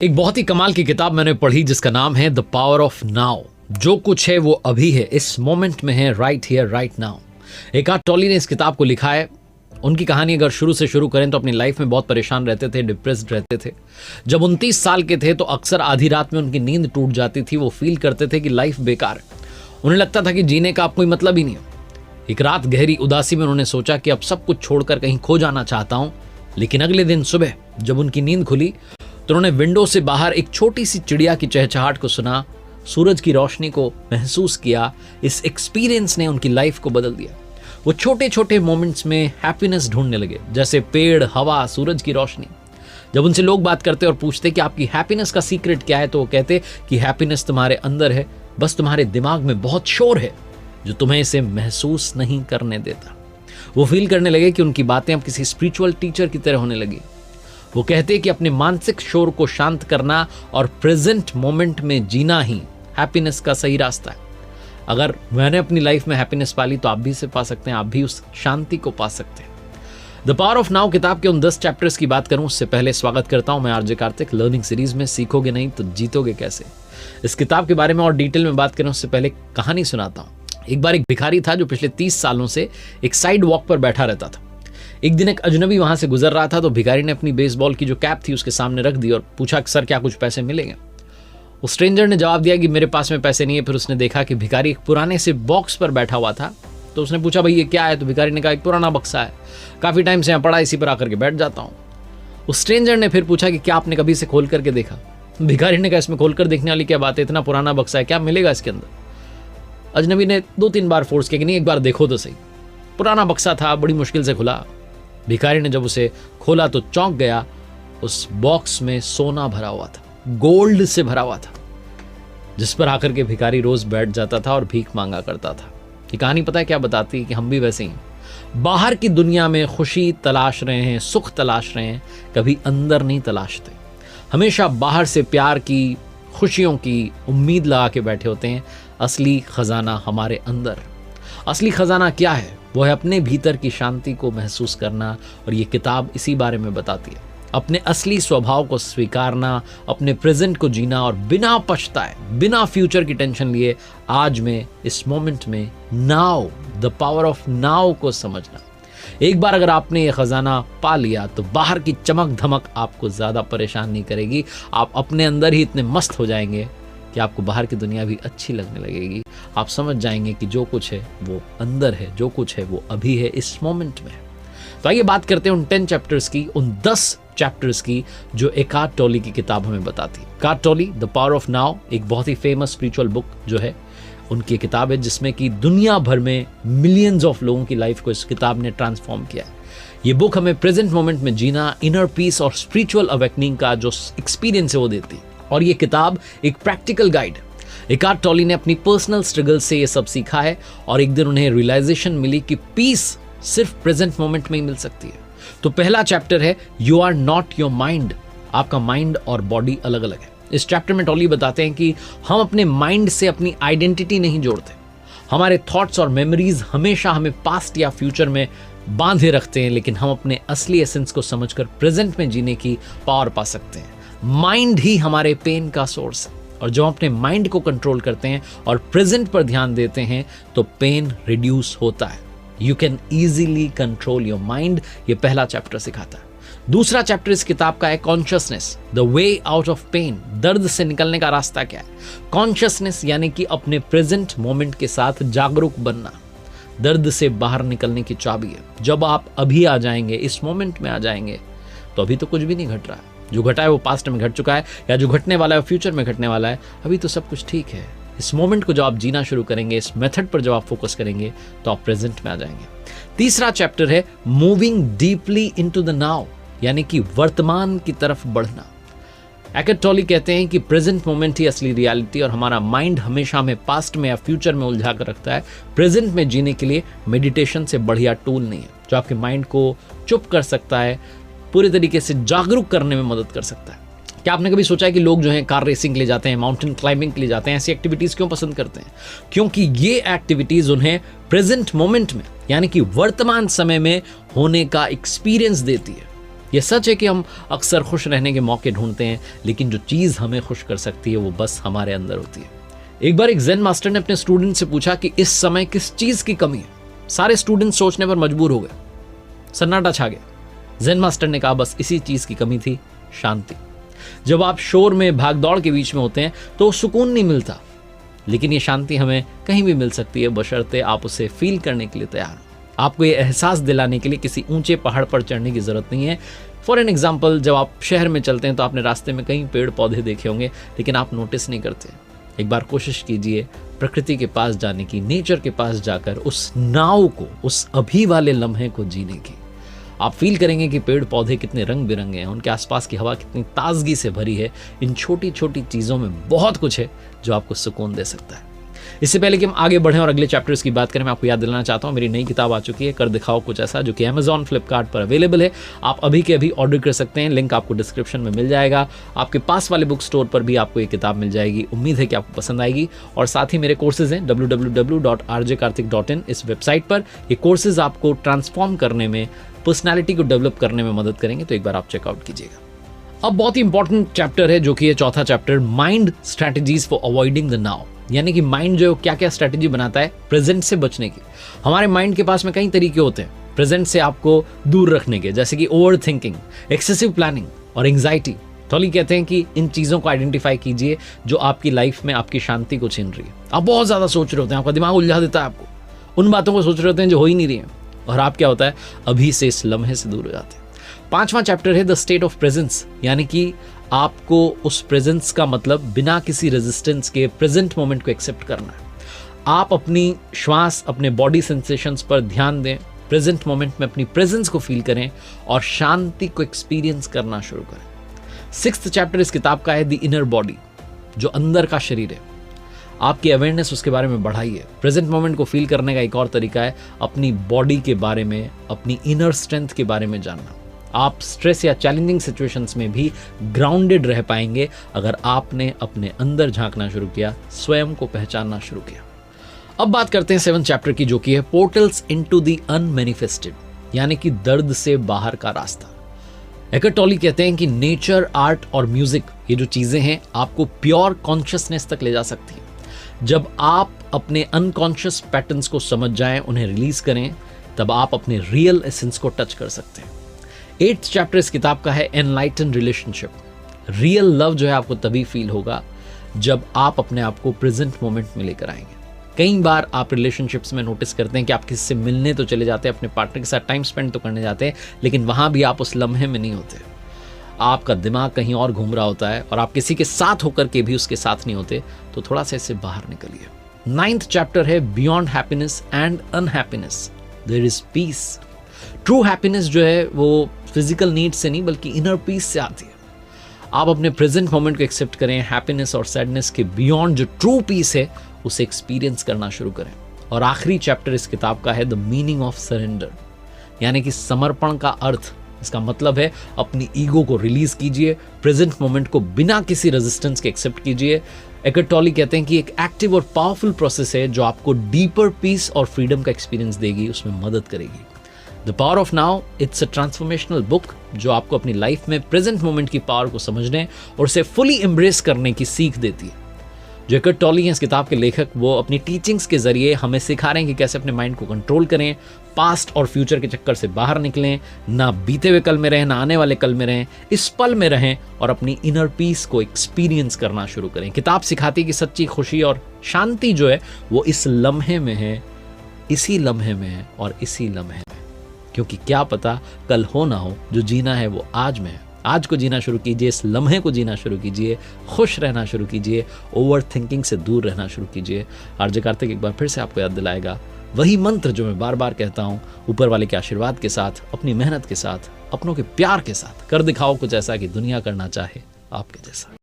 एक बहुत ही कमाल की किताब मैंने पढ़ी जिसका नाम है द पावर ऑफ नाउ। जो कुछ है वो अभी है, इस मोमेंट में है, right here right now. Eckhart Tolle ने इस किताब को लिखा है। उनकी कहानी अगर शुरू से शुरू करें तो अपनी लाइफ में बहुत परेशान रहते थे, डिप्रेस्ड रहते थे। जब 29 साल के थे तो अक्सर आधी रात में उनकी नींद टूट जाती थी। वो फील करते थे कि लाइफ बेकार है। उन्हें लगता था कि जीने का अब कोई मतलब ही नहीं है। एक रात गहरी उदासी में उन्होंने सोचा कि अब सब कुछ छोड़कर कहीं खो जाना चाहता हूं। लेकिन अगले दिन सुबह जब उनकी नींद खुली तो उन्होंने विंडो से बाहर एक छोटी सी चिड़िया की चहचहाट को सुना, सूरज की रोशनी को महसूस किया। इस एक्सपीरियंस ने उनकी लाइफ को बदल दिया। वो छोटे छोटे मोमेंट्स में हैप्पीनेस ढूंढने लगे, जैसे पेड़, हवा, सूरज की रोशनी। जब उनसे लोग बात करते और पूछते कि आपकी हैप्पीनेस का सीक्रेट क्या है, तो वो कहते कि हैप्पीनेस तुम्हारे अंदर है, बस तुम्हारे दिमाग में बहुत शोर है जो तुम्हें इसे महसूस नहीं करने देता। वो फील करने लगे कि उनकी बातें अब किसी स्पिरिचुअल टीचर की तरह होने लगी। वो कहते कि अपने मानसिक शोर को शांत करना और प्रेजेंट मोमेंट में जीना ही हैप्पीनेस का सही रास्ता है। अगर मैंने अपनी लाइफ में हैप्पीनेस पाली तो आप भी इसे पा सकते हैं, आप भी उस शांति को पा सकते हैं। द पावर ऑफ नाउ किताब के उन 10 चैप्टर्स की बात करूं उससे पहले स्वागत करता हूं मैं आरजे कार्तिक। लर्निंग सीरीज में सीखोगे नहीं तो जीतोगे कैसे, इस किताब के बारे में और डिटेल में बात करें उससे पहले कहानी सुनाता हूं। एक बार एक भिखारी था जो पिछले 30 सालों से एक साइड वॉक पर बैठा रहता था। एक दिन एक अजनबी वहां से गुजर रहा था तो भिखारी ने अपनी बेसबॉल की जो कैप थी उसके सामने रख दी और पूछा सर क्या कुछ पैसे मिलेंगे। उस स्ट्रेंजर ने जवाब दिया कि मेरे पास में पैसे नहीं है। फिर उसने देखा कि भिखारी एक पुराने से बॉक्स पर बैठा हुआ था तो उसने पूछा भाई ये क्या है। तो भिखारी ने कहा एक पुराना बक्सा है, काफी टाइम से यहाँ पड़ा, इसी पर आकर के बैठ जाता हूँ। उस स्ट्रेंजर ने फिर पूछा कि क्या आपने कभी इसे खोल करके देखा। भिखारी ने कहा इसमें खोलकर देखने वाली क्या बात है, इतना पुराना बक्सा है, क्या मिलेगा इसके अंदर। अजनबी ने 2-3 बार फोर्स किया कि नहीं एक बार देखो तो सही। पुराना बक्सा था, बड़ी मुश्किल से खुला। भिखारी ने जब उसे खोला तो चौंक गया। उस बॉक्स में सोना भरा हुआ था, गोल्ड से भरा हुआ था, जिस पर आकर के भिखारी रोज बैठ जाता था और भीख मांगा करता था। ये कहानी पता है क्या बताती है कि हम भी वैसे ही बाहर की दुनिया में खुशी तलाश रहे हैं, सुख तलाश रहे हैं, कभी अंदर नहीं तलाशते। हमेशा बाहर से प्यार की, खुशियों की उम्मीद लगा के बैठे होते हैं। असली खजाना हमारे अंदर। असली खजाना क्या है? वो है अपने भीतर की शांति को महसूस करना। और ये किताब इसी बारे में बताती है। अपने असली स्वभाव को स्वीकारना, अपने प्रेजेंट को जीना और बिना पछताए, बिना फ्यूचर की टेंशन लिए आज में, इस मोमेंट में, now, the power of now को समझना। एक बार अगर आपने ये खजाना पा लिया तो बाहर की चमक धमक आपको ज्यादा परेशान नहीं करेगी। आप अपने अंदर ही इतने मस्त हो जाएंगे कि आपको बाहर की दुनिया भी अच्छी लगने लगेगी। आप समझ जाएंगे कि जो कुछ है वो अंदर है, जो कुछ है वो अभी है, इस मोमेंट में। तो आइए बात करते हैं उन 10 चैप्टर्स की, उन 10 चैप्टर्स की जो एकार्ट टॉली की किताब हमें बताती है। Eckhart Tolle the power of now एक बहुत ही फेमस स्पिरिचुअल बुक जो है, उनकी किताब है जिसमें कि दुनिया भर में मिलियंस ऑफ लोगों की लाइफ को इस किताब ने ट्रांसफॉर्म किया है। ये बुक हमें प्रेजेंट मोमेंट में जीना, इनर पीस और स्पिरिचुअल अवेकनिंग का जो एक्सपीरियंस है वो देती है। और ये किताब एक प्रैक्टिकल गाइड। एकार्ट टॉली ने अपनी पर्सनल स्ट्रगल से ये सब सीखा है और एक दिन उन्हें रियलाइजेशन मिली कि पीस सिर्फ प्रेजेंट मोमेंट में ही मिल सकती है। तो पहला चैप्टर है you are not your mind. आपका माइंड और बॉडी अलग अलग है। इस चैप्टर में टॉली बताते हैं कि हम अपने माइंड से अपनी आइडेंटिटी नहीं जोड़ते। हमारे थॉट्स और मेमोरीज हमेशा हमें पास्ट या फ्यूचर में बांधे रखते हैं, लेकिन हम अपने असली एसेंस को समझकर प्रेजेंट में जीने की पावर पा सकते हैं। माइंड ही हमारे पेन का सोर्स है और जब हम अपने माइंड को कंट्रोल करते हैं और प्रेजेंट पर ध्यान देते हैं तो पेन रिड्यूस होता है। You can easily control your mind, ये पहला चैप्टर सिखाता है। दूसरा चैप्टर इस किताब का है consciousness, the way out of pain. दर्द से निकलने का रास्ता क्या है? कॉन्शियसनेस यानी कि अपने प्रेजेंट मोमेंट के साथ जागरूक बनना, दर्द से बाहर निकलने की चाबी है। जब आप अभी आ जाएंगे, इस मोमेंट में आ जाएंगे, तो अभी तो कुछ भी नहीं घट रहा है। जो घटा है वो पास्ट में घट चुका है, या जो घटने वाला है फ्यूचर में घटने वाला है। अभी तो सब कुछ ठीक है। इस मोमेंट को जब आप जीना शुरू करेंगे, इस मेथड पर जब आप फोकस करेंगे, तो आप प्रेजेंट में आ जाएंगे। तीसरा चैप्टर है moving deeply into the now, यानी कि वर्तमान की तरफ बढ़ना। एकार्ट टॉली कहते हैं कि प्रेजेंट मोमेंट ही असली रियलिटी और हमारा माइंड हमेशा हमें पास्ट में या फ्यूचर में उलझा कर रखता है। प्रेजेंट में जीने के लिए मेडिटेशन से बढ़िया टूल नहीं है जो आपके माइंड को चुप कर सकता है, पूरे तरीके से जागरूक करने में मदद कर सकता है। क्या आपने कभी सोचा है कि लोग जो हैं कार रेसिंग के लिए जाते हैं, माउंटेन क्लाइंबिंग के लिए जाते हैं, ऐसी एक्टिविटीज क्यों पसंद करते हैं? क्योंकि ये एक्टिविटीज उन्हें प्रेजेंट मोमेंट में यानी कि वर्तमान समय में होने का एक्सपीरियंस देती है। ये सच है कि हम अक्सर खुश रहने के मौके ढूंढते हैं, लेकिन जो चीज़ हमें खुश कर सकती है वो बस हमारे अंदर होती है। एक बार एक ज़ेन मास्टर ने अपने स्टूडेंट से पूछा कि इस समय किस चीज़ की कमी है। सारे स्टूडेंट सोचने पर मजबूर हो गए, सन्नाटा छा गया। ज़ेन मास्टर ने कहा बस इसी चीज़ की कमी थी, शांति। जब आप शोर में भागदौड़ के बीच में होते हैं तो सुकून नहीं मिलता, लेकिन ये शांति हमें कहीं भी मिल सकती है, बशर्ते आप उसे फील करने के लिए तैयार हो। आपको ये एहसास दिलाने के लिए किसी ऊंचे पहाड़ पर चढ़ने की जरूरत नहीं है। फॉर एन एग्जाम्पल, जब आप शहर में चलते हैं तो आपने रास्ते में कई पेड़ पौधे देखे होंगे, लेकिन आप नोटिस नहीं करते। एक बार कोशिश कीजिए प्रकृति के पास जाने की, नेचर के पास जाकर उस नाव को, उस अभी वाले लम्हे को जीने की। आप फील करेंगे कि पेड़ पौधे कितने रंग बिरंगे हैं, उनके आसपास की हवा कितनी ताजगी से भरी है। इन छोटी छोटी चीज़ों में बहुत कुछ है जो आपको सुकून दे सकता है। इससे पहले कि हम आगे बढ़ें और अगले चैप्टर्स की बात करें, मैं आपको याद दिलाना चाहता हूं मेरी नई किताब आ चुकी है, कर दिखाओ कुछ ऐसा, जो कि Amazon, फ्लिपकार्ट पर अवेलेबल है। आप अभी के अभी ऑर्डर कर सकते हैं, लिंक आपको डिस्क्रिप्शन में मिल जाएगा। आपके पास वाले बुक स्टोर पर भी आपको ये किताब मिल जाएगी। उम्मीद है कि आपको पसंद आएगी। और साथ ही मेरे कोर्सेज हैं www.rjkarthik.in, इस वेबसाइट पर। ये कोर्सेज आपको ट्रांसफॉर्म करने में, पर्सनैलिटी को डेवलप करने में मदद करेंगे, तो एक बार आप चेकआउट कीजिएगा। अब बहुत ही इंपॉर्टेंट चैप्टर है, जो कि है चौथा chapter, mind strategies for avoiding the now. यानी कि माइंड जो क्या क्या स्ट्रैटेजी बनाता है प्रेजेंट से बचने की। हमारे माइंड के पास में कई तरीके होते हैं प्रेजेंट से आपको दूर रखने के, जैसे कि ओवर थिंकिंग, एक्सेसिव प्लानिंग और एंग्जाइटी। टॉली कहते हैं कि इन चीज़ों को आइडेंटिफाई कीजिए जो आपकी लाइफ में आपकी शांति को छीन रही है। आप बहुत ज़्यादा सोच रहे होते हैं, आपका दिमाग उलझा देता है आपको, उन बातों को सोच रहे होते हैं जो हो ही नहीं रही हैं, और आप क्या होता है, अभी से इस लम्हे से दूर हो जाते हैं। पांचवा चैप्टर है द स्टेट ऑफ प्रेजेंस, यानी कि आपको उस प्रेजेंस का मतलब बिना किसी रेजिस्टेंस के प्रेजेंट मोमेंट को एक्सेप्ट करना है। आप अपनी श्वास, अपने बॉडी सेंसेशंस पर ध्यान दें, प्रेजेंट मोमेंट में अपनी प्रेजेंस को फील करें और शांति को एक्सपीरियंस करना शुरू करें। सिक्स्थ चैप्टर इस किताब का है द इनर बॉडी, जो अंदर का शरीर है। आपकी अवेयरनेस उसके बारे में बढ़ाइए। प्रेजेंट मोमेंट को फील करने का एक और तरीका है अपनी बॉडी के बारे में, अपनी इनर स्ट्रेंथ के बारे में जानना। आप स्ट्रेस या चैलेंजिंग सिचुएशंस में भी ग्राउंडेड रह पाएंगे अगर आपने अपने अंदर झांकना शुरू किया, स्वयं को पहचानना शुरू किया। अब बात करते हैं सेवंथ चैप्टर की, जो कि है पोर्टल्स इनटू द अनमैनिफेस्टेड, यानी कि दर्द से बाहर का रास्ता। एकर्ट टॉली कहते हैं कि नेचर, आर्ट और म्यूजिक, ये जो चीजें हैं, आपको प्योर कॉन्शियसनेस तक ले जा सकती है। जब आप अपने अनकॉन्शियस पैटर्न्स को समझ जाएं, उन्हें रिलीज करें, तब आप अपने रियल एसेंस को टच कर सकते हैं। 8th चैप्टर इस किताब का है एनलाइटन रिलेशनशिप। रियल लव जो है आपको तभी फील होगा जब आप अपने आप को प्रेजेंट मोमेंट में लेकर आएंगे। कई बार आप रिलेशनशिप्स में नोटिस करते हैं कि आप किसी से मिलने तो चले जाते हैं, अपने पार्टनर के साथ टाइम स्पेंड तो करने जाते हैं, लेकिन वहां भी आप उस लम्हे में नहीं होते। आपका दिमाग कहीं और घूम रहा होता है और आप किसी के साथ होकर के भी उसके साथ नहीं होते। तो थोड़ा सा इससे बाहर निकलिए। 9th चैप्टर है beyond happiness and unhappiness, there is peace. True happiness जो है वो फिजिकल नीड से नहीं बल्कि इनर पीस से आती है। आप अपने प्रेजेंट मोमेंट को एक्सेप्ट करें, हैप्पीनेस और सैडनेस के बियॉन्ड जो ट्रू पीस है उसे एक्सपीरियंस करना शुरू करें। और आखिरी चैप्टर इस किताब का है द मीनिंग ऑफ सरेंडर, यानी कि समर्पण का अर्थ। इसका मतलब है अपनी ईगो को रिलीज कीजिए, प्रेजेंट मोमेंट को बिना किसी रेजिस्टेंस के एक्सेप्ट कीजिए। एकर्ट टॉली कहते हैं कि एक एक्टिव और पावरफुल प्रोसेस है जो आपको डीपर पीस और फ्रीडम का एक्सपीरियंस देगी, उसमें मदद करेगी। The power of now, it's a transformational book जो आपको अपनी लाइफ में प्रेजेंट मोमेंट की पावर को समझने और उसे फुली एम्ब्रेस करने की सीख देती है। जो एकर्ट टॉली हैं इस किताब के लेखक, वो अपनी टीचिंग्स के जरिए हमें सिखा रहे हैं कि कैसे अपने माइंड को कंट्रोल करें, पास्ट और फ्यूचर के चक्कर से बाहर निकलें, ना बीते हुए कल में रहें, ना आने वाले कल में रहें, इस पल में रहें और अपनी इनर पीस को एक्सपीरियंस करना शुरू करें। किताब सिखाती है कि सच्ची खुशी और शांति जो है वो इस लम्हे में है, इसी लम्हे में है और इसी लम्हे में। क्योंकि क्या पता कल हो ना हो, जो जीना है वो आज में है। आज को जीना शुरू कीजिए, इस लम्हे को जीना शुरू कीजिए, खुश रहना शुरू कीजिए, ओवर थिंकिंग से दूर रहना शुरू कीजिए। आरजे कार्तिक एक बार फिर से आपको याद दिलाएगा वही मंत्र जो मैं बार बार कहता हूँ, ऊपर वाले के आशीर्वाद के साथ, अपनी मेहनत के साथ, अपनों के प्यार के साथ कर दिखाओ कुछ ऐसा कि दुनिया करना चाहे आपके जैसा।